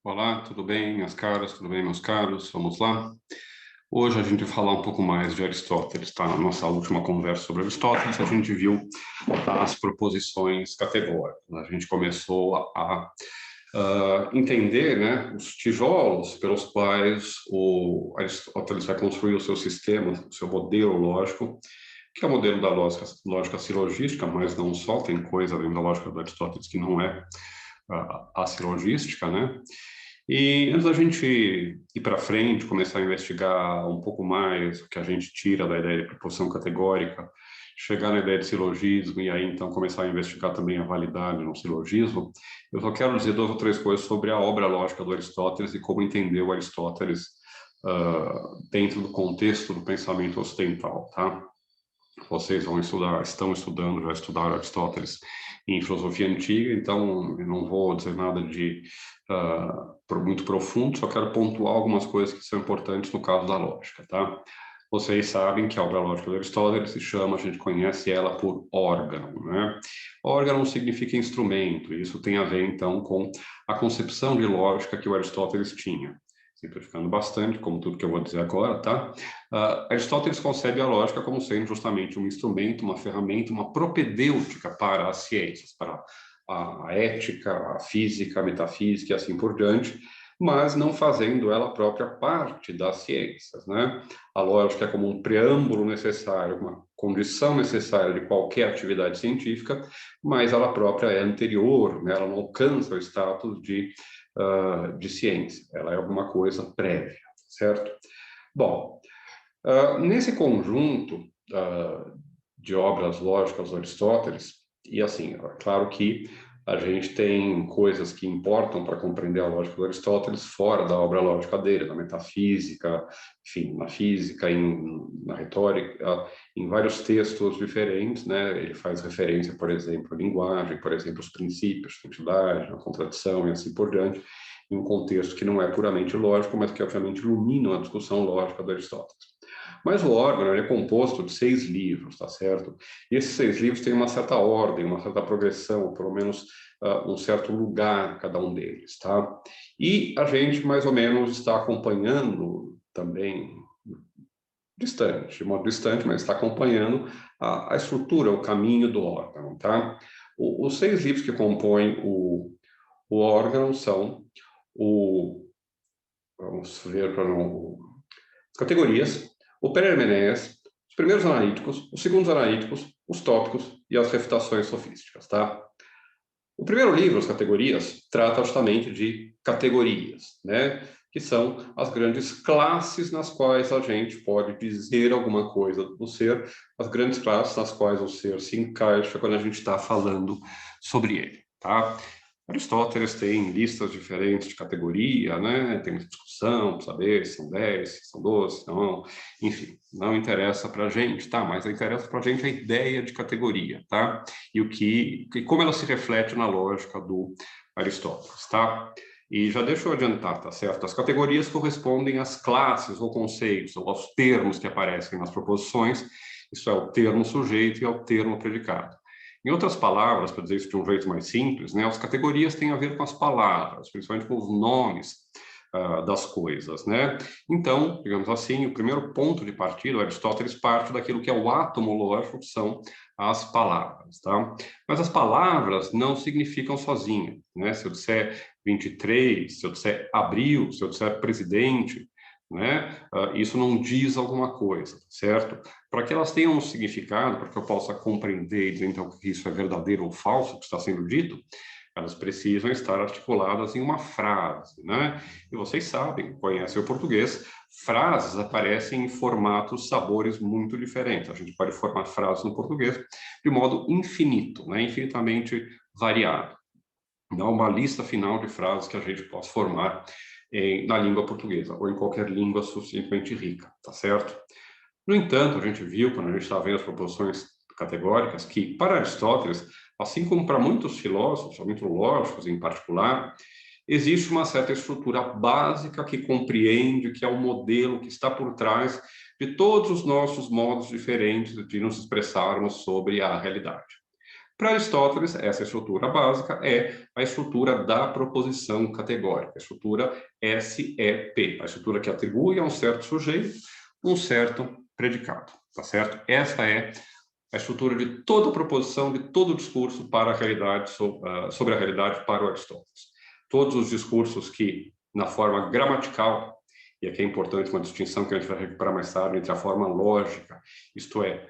Olá, tudo bem, minhas caras? Tudo bem, meus caros? Vamos lá? Hoje a gente vai falar um pouco mais de Aristóteles, tá? Na nossa última conversa sobre Aristóteles, a gente viu as proposições categóricas. A gente começou a entender, né, os tijolos pelos quais o Aristóteles vai construir o seu sistema, o seu modelo lógico, que é o modelo da lógica silogística, mas não só, tem coisa dentro da lógica do Aristóteles que não é a silogística, né? E antes da gente ir para frente, começar a investigar um pouco mais o que a gente tira da ideia de proposição categórica, chegar na ideia de silogismo e aí então começar a investigar também a validade no silogismo, eu só quero dizer duas ou três coisas sobre a obra lógica do Aristóteles e como entender o Aristóteles dentro do contexto do pensamento ocidental, tá? Vocês vão estudar, estão estudando, já estudaram Aristóteles em filosofia antiga, então eu não vou dizer nada de muito profundo, só quero pontuar algumas coisas que são importantes no caso da lógica, tá? Vocês sabem que a obra lógica do Aristóteles se chama, a gente conhece ela por órgão, né? Órgão significa instrumento, e isso tem a ver, então, com a concepção de lógica que o Aristóteles tinha. Simplificando bastante, como tudo que eu vou dizer agora, tá? Aristóteles concebe a lógica como sendo justamente um instrumento, uma ferramenta, uma propedêutica para as ciências, para a ética, a física, a metafísica e assim por diante, mas não fazendo ela própria parte das ciências, né? A lógica é como um preâmbulo necessário, uma condição necessária de qualquer atividade científica, mas ela própria é anterior, né? Ela não alcança o status de ciência, ela é alguma coisa prévia, certo? Bom, nesse conjunto de obras lógicas do Aristóteles, e assim, é claro que a gente tem coisas que importam para compreender a lógica do Aristóteles fora da obra lógica dele, na metafísica, enfim, na física, na retórica, em vários textos diferentes, né? Ele faz referência, por exemplo, à linguagem, por exemplo, os princípios, a entidade, a contradição e assim por diante, em um contexto que não é puramente lógico, mas que obviamente ilumina a discussão lógica do Aristóteles. Mas o órgão é composto de 6 livros, tá certo? E esses 6 livros têm uma certa ordem, uma certa progressão, pelo menos um certo lugar cada um deles, tá? E a gente mais ou menos está acompanhando também distante, de modo distante, mas está acompanhando a estrutura, o caminho do órgão, tá? Os 6 livros que compõem o órgão são vamos ver para não categorias, o Perermenés, os primeiros analíticos, os segundos analíticos, os tópicos e as refutações sofísticas, tá? O primeiro livro, as categorias, trata justamente de categorias, né? Que são as grandes classes nas quais a gente pode dizer alguma coisa do ser, as grandes classes nas quais o ser se encaixa quando a gente está falando sobre ele, tá? Aristóteles tem listas diferentes de categoria, né? Tem muita discussão para saber se são 10, se são 12, se não, enfim, não interessa para a gente, tá? Mas interessa para a gente a ideia de categoria, tá? E como ela se reflete na lógica do Aristóteles, tá? E já deixa eu adiantar, tá certo? As categorias correspondem às classes ou conceitos, ou aos termos que aparecem nas proposições, isso é o termo sujeito e ao termo predicado. Em outras palavras, para dizer isso de um jeito mais simples, né, as categorias têm a ver com as palavras, principalmente com os nomes das coisas, né? Então, digamos assim, o primeiro ponto de partida, Aristóteles parte daquilo que é o átomo lógico, que são as palavras, tá? Mas as palavras não significam sozinhas, né? Se eu disser 23, se eu disser abril, se eu disser presidente, né? Isso não diz alguma coisa, certo? Para que elas tenham um significado, para que eu possa compreender e dizer então que isso é verdadeiro ou falso, o que está sendo dito, elas precisam estar articuladas em uma frase, né? E vocês sabem, conhecem o português, frases aparecem em formatos, sabores muito diferentes. A gente pode formar frases no português de modo infinito, né? Infinitamente variado. Não há uma lista final de frases que a gente possa formar na língua portuguesa ou em qualquer língua suficientemente rica, tá certo? No entanto, a gente viu, quando a gente estava vendo as proposições categóricas, que para Aristóteles, assim como para muitos filósofos, muito lógicos em particular, existe uma certa estrutura básica que compreende, que é o modelo que está por trás de todos os nossos modos diferentes de nos expressarmos sobre a realidade. Para Aristóteles, essa estrutura básica é a estrutura da proposição categórica, a estrutura SEP, a estrutura que atribui a um certo sujeito um certo predicado, tá certo? Essa é a estrutura de toda a proposição, de todo o discurso para a realidade, sobre a realidade para o Aristóteles. Todos os discursos que, na forma gramatical, e aqui é importante uma distinção que a gente vai recuperar mais tarde entre a forma lógica, isto é,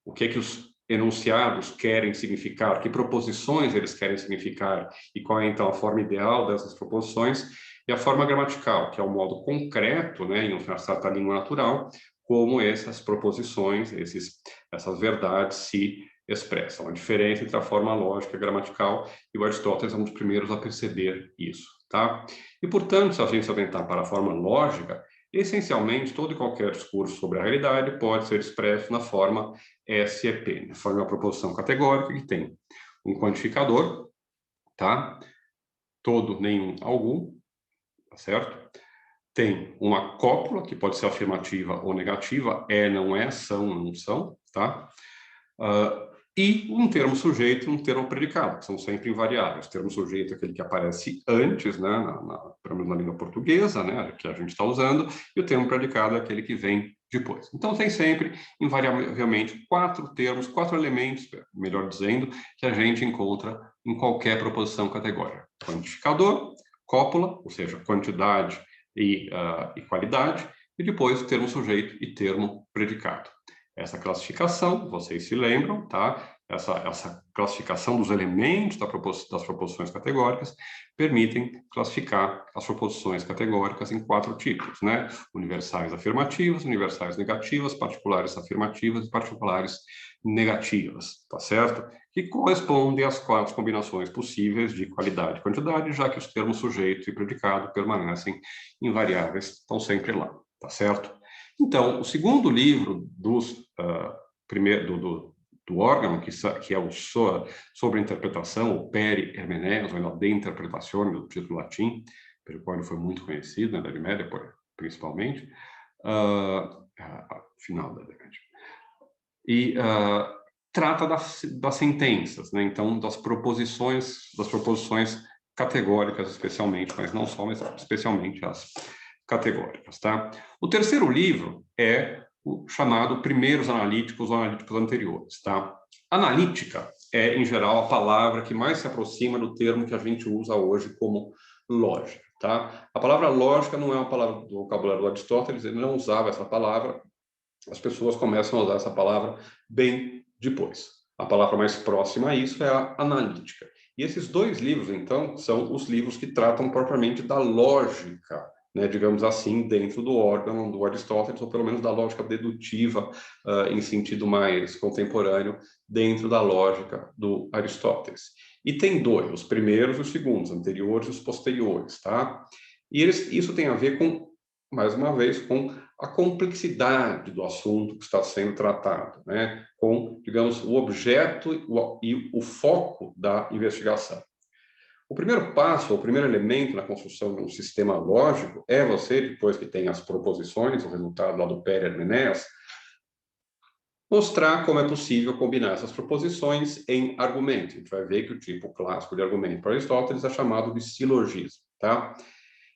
o que os enunciados querem significar, que proposições eles querem significar e qual é, então, a forma ideal dessas proposições, e a forma gramatical, que é o modo concreto, né, em uma certa língua natural, como essas proposições, essas verdades se expressam. A diferença entre a forma lógica e gramatical, e o Aristóteles é um dos primeiros a perceber isso, tá? E, portanto, se a gente se atentar para a forma lógica, essencialmente, todo e qualquer discurso sobre a realidade pode ser expresso na forma SEP, na forma de uma proposição categórica que tem um quantificador, tá? Todo, nenhum, algum, tá certo? Tem uma cópula, que pode ser afirmativa ou negativa, é, não é, são, não são, tá? E um termo sujeito e um termo predicado, que são sempre invariáveis. O termo sujeito é aquele que aparece antes, né, pelo menos na língua portuguesa, né, que a gente está usando, e o termo predicado é aquele que vem depois. Então, tem sempre, invariavelmente, 4 termos, 4 elementos, melhor dizendo, que a gente encontra em qualquer proposição categórica. Quantificador, cópula, ou seja, quantidade e qualidade, e depois o termo sujeito e termo predicado. Essa classificação, vocês se lembram, tá? Essa classificação dos elementos das proposições categóricas permitem classificar as proposições categóricas em 4 tipos, né? Universais afirmativas, universais negativas, particulares afirmativas e particulares negativas, tá certo? Que correspondem às 4 combinações possíveis de qualidade e quantidade, já que os termos sujeito e predicado permanecem invariáveis, estão sempre lá, tá certo? Então, o segundo livro do órgão, que é o sobre a interpretação, o Peri Hermeneus, ou ainda De Interpretatione, do título latim, pelo qual ele foi muito conhecido na Idade Média, principalmente, final da Idade Média. E trata das sentenças, né? Então, das proposições categóricas, especialmente, mas não só, mas especialmente as categóricas, tá? O terceiro livro é o chamado Primeiros Analíticos ou Analíticos Anteriores, tá? Analítica é, em geral, a palavra que mais se aproxima do termo que a gente usa hoje como lógica, tá? A palavra lógica não é uma palavra do vocabulário do Aristóteles, ele não usava essa palavra, as pessoas começam a usar essa palavra bem depois. A palavra mais próxima a isso é a analítica. E esses 2 livros, então, são os livros que tratam propriamente da lógica, né, digamos assim, dentro do órgão do Aristóteles, ou pelo menos da lógica dedutiva, em sentido mais contemporâneo, dentro da lógica do Aristóteles. E tem 2, os primeiros e os segundos, anteriores e os posteriores, tá? E isso tem a ver com, mais uma vez, com a complexidade do assunto que está sendo tratado, né? Com, digamos, o objeto e o foco da investigação. O primeiro passo, o primeiro elemento na construção de um sistema lógico é você, depois que tem as proposições, o resultado lá do Peri Hermeneus, mostrar como é possível combinar essas proposições em argumento. A gente vai ver que o tipo clássico de argumento para Aristóteles é chamado de silogismo, tá?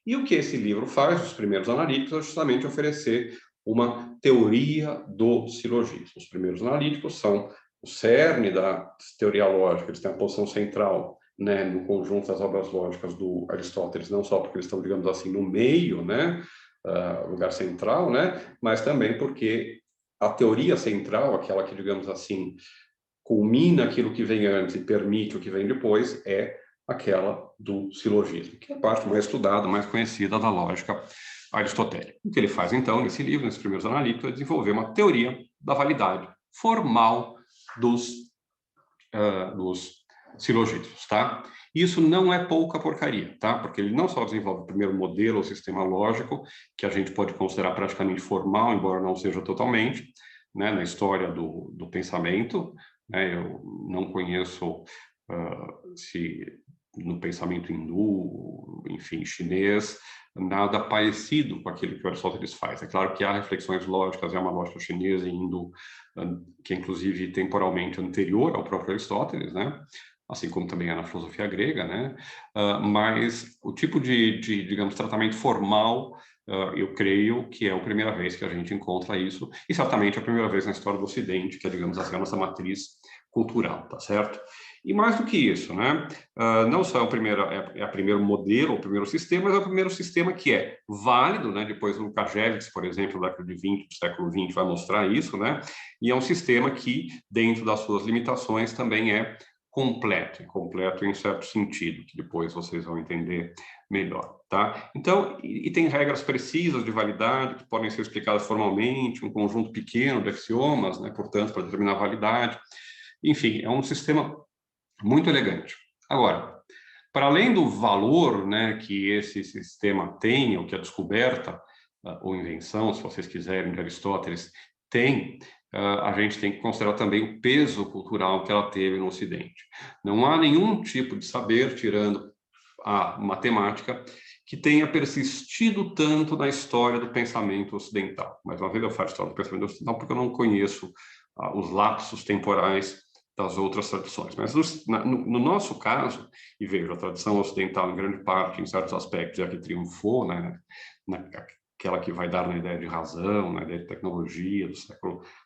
E o que esse livro faz, os primeiros analíticos, é justamente oferecer uma teoria do silogismo. Os primeiros analíticos são o cerne da teoria lógica, eles têm a posição central, né, no conjunto das obras lógicas do Aristóteles, não só porque eles estão, digamos assim, no meio, né, lugar central, né, mas também porque a teoria central, aquela que, digamos assim, culmina aquilo que vem antes e permite o que vem depois, é aquela do silogismo, que é a parte mais estudada, mais conhecida da lógica aristotélica. O que ele faz, então, nesse livro, nesses primeiros analíticos, é desenvolver uma teoria da validade formal dos silogismos, tá? Isso não é pouca porcaria, tá? Porque ele não só desenvolve o primeiro modelo ou sistema lógico, que a gente pode considerar praticamente formal, embora não seja totalmente, né, na história do pensamento, né? Eu não conheço se no pensamento hindu, enfim, chinês, nada parecido com aquilo que o Aristóteles faz. É claro que há reflexões lógicas, é uma lógica chinesa indo, que é inclusive temporalmente anterior ao próprio Aristóteles, né? Assim como também é na filosofia grega, né? Mas o tipo de, digamos, tratamento formal, eu creio que é a primeira vez que a gente encontra isso, e certamente é a primeira vez na história do Ocidente, que é, digamos assim, a nossa matriz cultural, tá certo? E mais do que isso, né? Não só é o primeiro modelo, o primeiro sistema, mas é o primeiro sistema que é válido, né? Depois o Lukasiewicz, por exemplo, da década de 20, do século 20, vai mostrar isso, né? E é um sistema que, dentro das suas limitações, também é completo em certo sentido, que depois vocês vão entender melhor, tá? Então, e tem regras precisas de validade que podem ser explicadas formalmente, um conjunto pequeno de axiomas, né? Portanto, para determinar a validade. Enfim, é um sistema muito elegante. Agora, para além do valor, né, que esse sistema tem, ou que a descoberta ou invenção, se vocês quiserem, de Aristóteles tem, a gente tem que considerar também o peso cultural que ela teve no Ocidente. Não há nenhum tipo de saber, tirando a matemática, que tenha persistido tanto na história do pensamento ocidental. Mais uma vez eu falo história do pensamento ocidental porque eu não conheço os lapsos temporais das outras tradições. Mas no nosso caso, e vejo, a tradição ocidental, em grande parte, em certos aspectos, é a que triunfou, né, aquela que vai dar na ideia de razão, na ideia de tecnologia,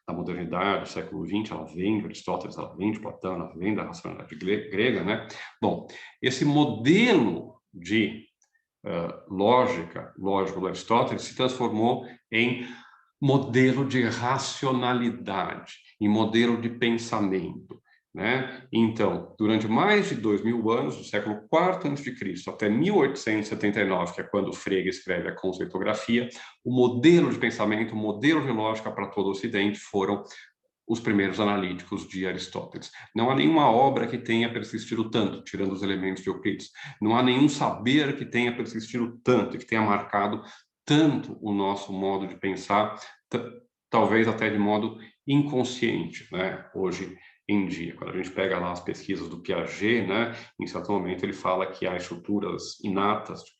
da modernidade, do século XX, ela vem de Aristóteles, ela vem de Platão, ela vem da racionalidade grega, né? Bom, esse modelo de lógico do Aristóteles se transformou em modelo de racionalidade, em modelo de pensamento, né? Então, durante mais de 2000 anos, do século IV a.C. até 1879, que é quando Frege escreve a Conceitografia, o modelo de pensamento, o modelo de lógica para todo o Ocidente foram os primeiros analíticos de Aristóteles. Não há nenhuma obra que tenha persistido tanto, tirando os elementos de Euclides. Não há nenhum saber que tenha persistido tanto, que tenha marcado tanto o nosso modo de pensar, talvez até de modo inconsciente, né? Hoje em dia. Quando a gente pega lá as pesquisas do Piaget, né, em certo momento ele fala que há estruturas inatas, tipo,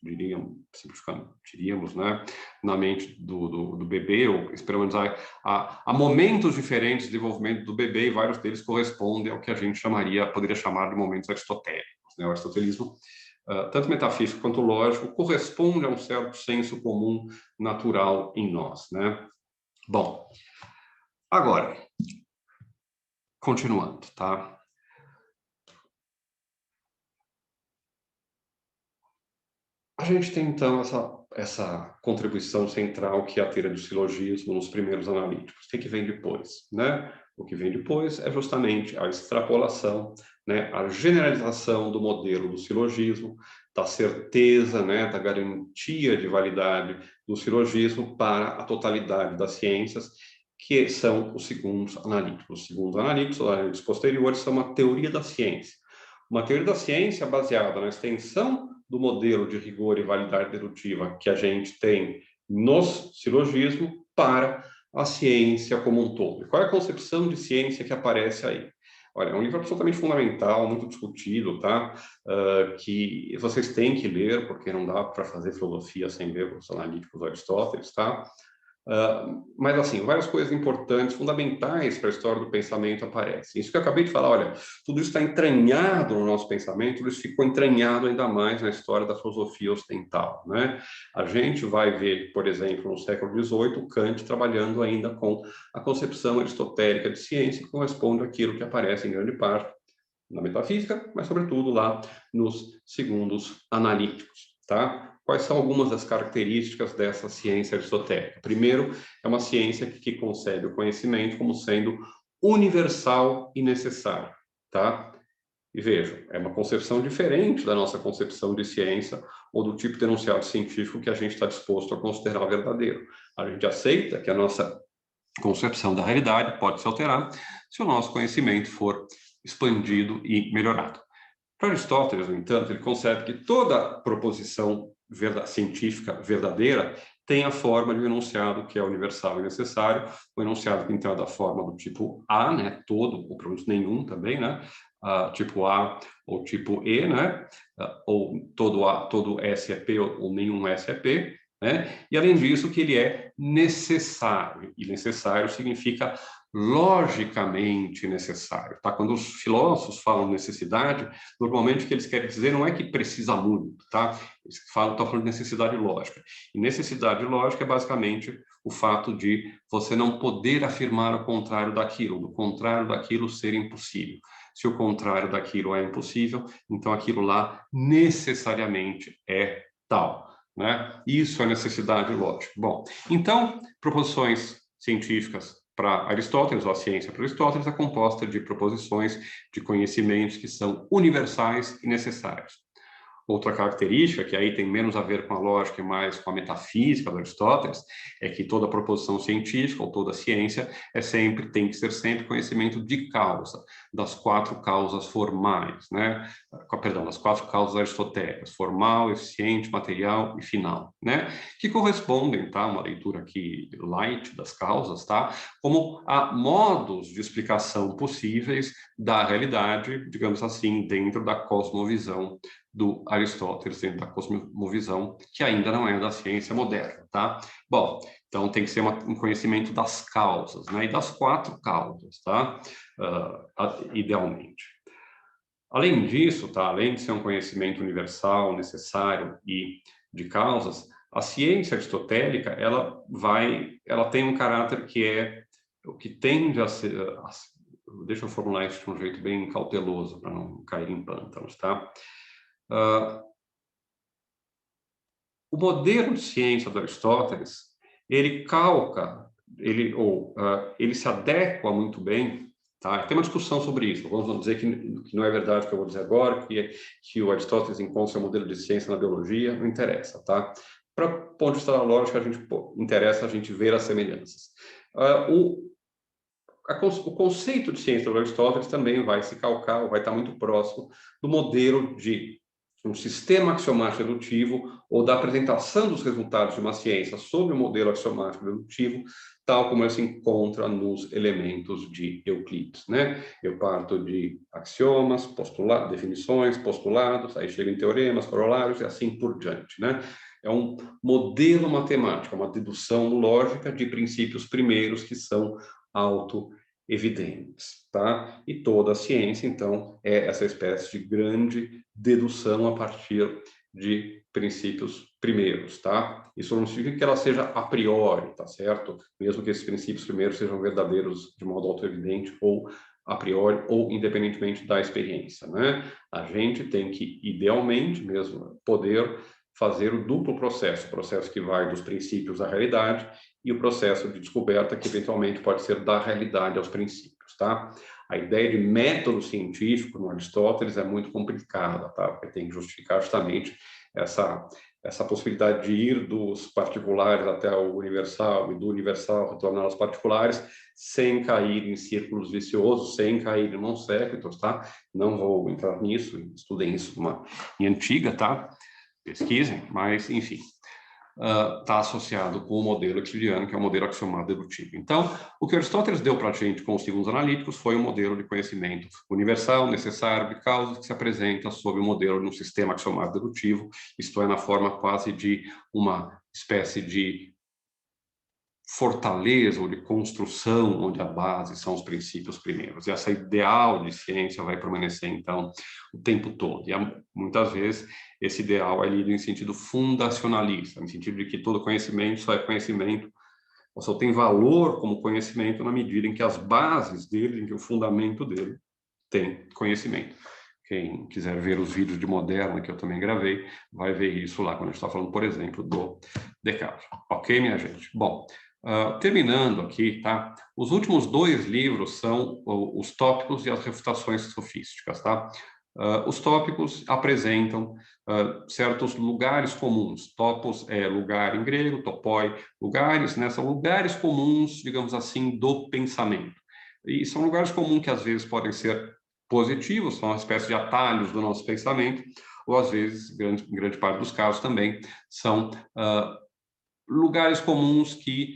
diríamos, né, na mente do bebê, ou esperamos há momentos diferentes de desenvolvimento do bebê, e vários deles correspondem ao que a gente poderia chamar de momentos aristotélicos, né? O aristotelismo, tanto metafísico quanto lógico, corresponde a um certo senso comum natural em nós, né? Bom, agora, continuando, tá? A gente tem, então, essa contribuição central que é a teoria do silogismo nos primeiros analíticos. O que vem depois, né? O que vem depois é justamente a extrapolação, né? A generalização do modelo do silogismo, da certeza, né? Da garantia de validade do silogismo para a totalidade das ciências, que são os segundos analíticos. Os segundos analíticos, os analíticos posteriores, são uma teoria da ciência. Uma teoria da ciência baseada na extensão do modelo de rigor e validade dedutiva que a gente tem nos silogismos para a ciência como um todo. E qual é a concepção de ciência que aparece aí? Olha, é um livro absolutamente fundamental, muito discutido, tá? Que vocês têm que ler, porque não dá para fazer filosofia sem ver os analíticos do Aristóteles, tá? Mas, assim, várias coisas importantes, fundamentais para a história do pensamento aparecem. Isso que eu acabei de falar, olha, tudo isso está entranhado no nosso pensamento, tudo isso ficou entranhado ainda mais na história da filosofia ocidental, né? A gente vai ver, por exemplo, no século XVIII, Kant trabalhando ainda com a concepção aristotélica de ciência, que corresponde àquilo que aparece em grande parte na metafísica, mas, sobretudo, lá nos segundos analíticos, tá? Quais são algumas das características dessa ciência aristotélica? Primeiro, é uma ciência que concebe o conhecimento como sendo universal e necessário, tá? E vejam, é uma concepção diferente da nossa concepção de ciência ou do tipo de enunciado científico que a gente está disposto a considerar verdadeiro. A gente aceita que a nossa concepção da realidade pode se alterar se o nosso conhecimento for expandido e melhorado. Para Aristóteles, no entanto, ele concebe que toda proposição científica verdadeira tem a forma de um enunciado que é universal e necessário, o enunciado que então é da forma do tipo A, né, todo, ou pelo menos nenhum também, né, tipo A ou tipo E, né? Ou todo S é P ou nenhum S é P, né? E além disso, que ele é necessário, e necessário significa logicamente necessário, tá? Quando os filósofos falam necessidade, normalmente o que eles querem dizer não é que precisa muito, tá? Eles estão falando de necessidade lógica. E necessidade lógica é basicamente o fato de você não poder afirmar o contrário daquilo, do contrário daquilo ser impossível. Se o contrário daquilo é impossível, então aquilo lá necessariamente é tal, né? Isso é necessidade lógica. Bom, então, proposições científicas para Aristóteles, ou a ciência para Aristóteles, é composta de proposições de conhecimentos que são universais e necessários. Outra característica, que aí tem menos a ver com a lógica e mais com a metafísica do Aristóteles, é que toda proposição científica ou toda ciência tem que ser sempre conhecimento de causa, das 4 causas formais, né? Perdão, das 4 causas aristotélicas, formal, eficiente, material e final, né? Que correspondem, tá? Uma leitura aqui light das causas, tá? Como a modos de explicação possíveis da realidade, digamos assim, dentro da cosmovisão do Aristóteles, dentro da cosmovisão, que ainda não é da ciência moderna, tá? Bom, então tem que ser um conhecimento das causas, né? E das 4 causas, tá? Idealmente. Além disso, tá? Além de ser um conhecimento universal, necessário e de causas, a ciência aristotélica, ela tem um caráter que é o que tende a ser... Deixa eu formular isso de um jeito bem cauteloso, para não cair em pântanos, tá? O modelo de ciência do Aristóteles, ele calca, ele se adequa muito bem, tá? Tem uma discussão sobre isso, vamos dizer que não é verdade o que eu vou dizer agora, que o Aristóteles encontra seu modelo de ciência na biologia, não interessa, tá? Para o ponto de vista da lógica, interessa a gente ver as semelhanças. O conceito de ciência do Aristóteles também vai se calcar, ou vai estar muito próximo do modelo de um sistema axiomático dedutivo ou da apresentação dos resultados de uma ciência sob o modelo axiomático dedutivo, tal como ele se encontra nos elementos de Euclides, né? Eu parto de axiomas, definições, postulados, aí chego em teoremas, corolários e assim por diante, né? É um modelo matemático, uma dedução lógica de princípios primeiros que são auto-evidentes, tá? E toda a ciência, então, é essa espécie de grande dedução a partir de princípios primeiros, tá? Isso não significa que ela seja a priori, tá certo? Mesmo que esses princípios primeiros sejam verdadeiros de modo auto-evidente ou a priori ou independentemente da experiência, né? A gente tem que, idealmente mesmo, poder fazer o duplo processo, o processo que vai dos princípios à realidade e o processo de descoberta que eventualmente pode ser da realidade aos princípios, tá? A ideia de método científico no Aristóteles é muito complicada, tá? Porque tem que justificar justamente essa possibilidade de ir dos particulares até o universal e do universal retornar aos particulares sem cair em círculos viciosos, sem cair em non sequitur, tá? Não vou entrar nisso, estudem isso em antiga, tá? Pesquisem, mas, enfim, está associado com o modelo euclidiano, que é o modelo axiomático dedutivo. Então, o que Aristóteles deu para a gente com os segundos analíticos foi um modelo de conhecimento universal, necessário, de causas, que se apresenta sob o modelo de um sistema axiomático dedutivo, isto é, na forma quase de uma espécie de fortaleza ou de construção, onde a base são os princípios primeiros. E essa ideal de ciência vai permanecer, então, o tempo todo. E muitas vezes esse ideal é lido em sentido fundacionalista, no sentido de que todo conhecimento só é conhecimento, ou só tem valor como conhecimento na medida em que as bases dele, em que o fundamento dele tem conhecimento. Quem quiser ver os vídeos de Moderna, que eu também gravei, vai ver isso lá, quando a gente está falando, por exemplo, do Descartes. Ok, minha gente? Bom, terminando aqui, tá? Os últimos 2 livros são os tópicos e as refutações sofísticas, tá? Os tópicos apresentam certos lugares comuns. Topos é lugar em grego, topoi, lugares, né? São lugares comuns, digamos assim, do pensamento. E são lugares comuns que às vezes podem ser positivos, são uma espécie de atalhos do nosso pensamento, ou às vezes, em grande parte dos casos também, são lugares comuns que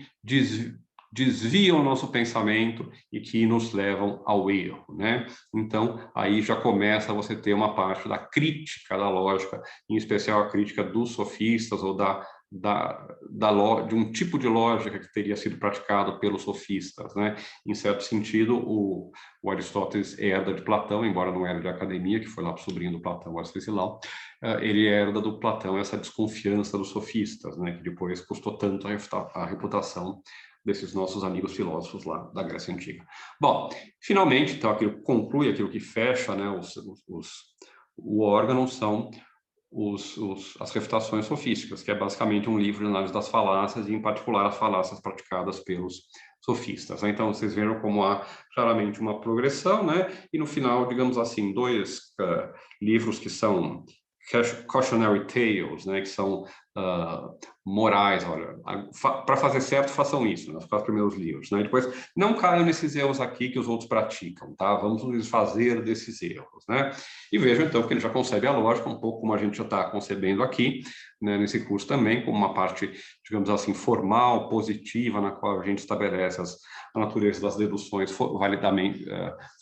desviam o nosso pensamento e que nos levam ao erro, né? Então, aí já começa você ter uma parte da crítica da lógica, em especial a crítica dos sofistas ou de um tipo de lógica que teria sido praticado pelos sofistas, né? Em certo sentido, o Aristóteles herda de Platão, embora não herda de academia, que foi lá para o sobrinho do Platão, Arcesilau, ele herda do Platão essa desconfiança dos sofistas, né? Que depois custou tanto a reputação desses nossos amigos filósofos lá da Grécia Antiga. Bom, finalmente, então, aquilo conclui, aquilo que fecha, né, o órgão são as refutações sofísticas, que é basicamente um livro de análise das falácias, e em particular as falácias praticadas pelos sofistas. Então, vocês viram como há claramente uma progressão, né? E no final, digamos assim, dois livros que são cautionary tales, né, que são morais, olha, para fazer certo, façam isso, né, os 4 primeiros livros, né, depois não caiam nesses erros aqui que os outros praticam, tá, vamos nos desfazer desses erros, né, e vejam então que ele já concebe a lógica um pouco como a gente já está concebendo aqui, né, nesse curso também, como uma parte, digamos assim, formal, positiva, na qual a gente estabelece a natureza das deduções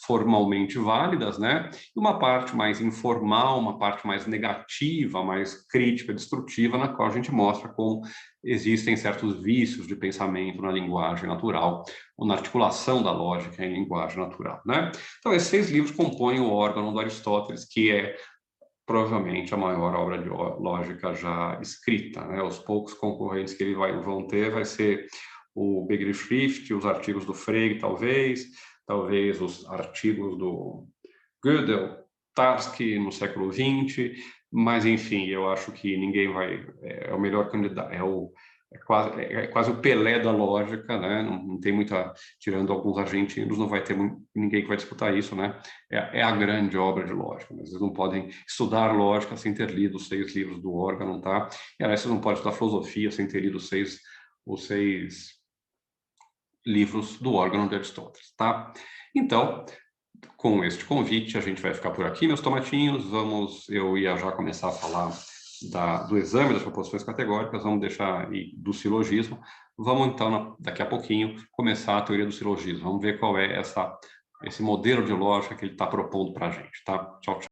formalmente válidas, né? E uma parte mais informal, uma parte mais negativa, mais crítica, destrutiva, na qual a gente mostra como existem certos vícios de pensamento na linguagem natural, ou na articulação da lógica em linguagem natural, né? Então, esses 6 livros compõem o órgão do Aristóteles, que é provavelmente a maior obra de lógica já escrita, né? Os poucos concorrentes que ele vão ter vai ser o Begriffsschrift, os artigos do Frege, talvez os artigos do Gödel, Tarski no século XX, mas enfim, eu acho que ninguém vai, é o melhor candidato, é quase o Pelé da lógica, né? Não tem muita, tirando alguns argentinos, não vai ter ninguém que vai disputar isso, né? É a grande obra de lógica, mas vocês não podem estudar lógica sem ter lido os 6 livros do órgão, tá? E aliás, vocês não podem estudar filosofia sem ter lido os seis livros do órgão de Aristóteles, tá? Então, com este convite, a gente vai ficar por aqui, meus tomatinhos. Eu ia já começar a falar do exame das proposições categóricas, vamos deixar aí do silogismo. Vamos, então, daqui a pouquinho, começar a teoria do silogismo. Vamos ver qual é esse modelo de lógica que ele está propondo para a gente, tá? Tchau, tchau.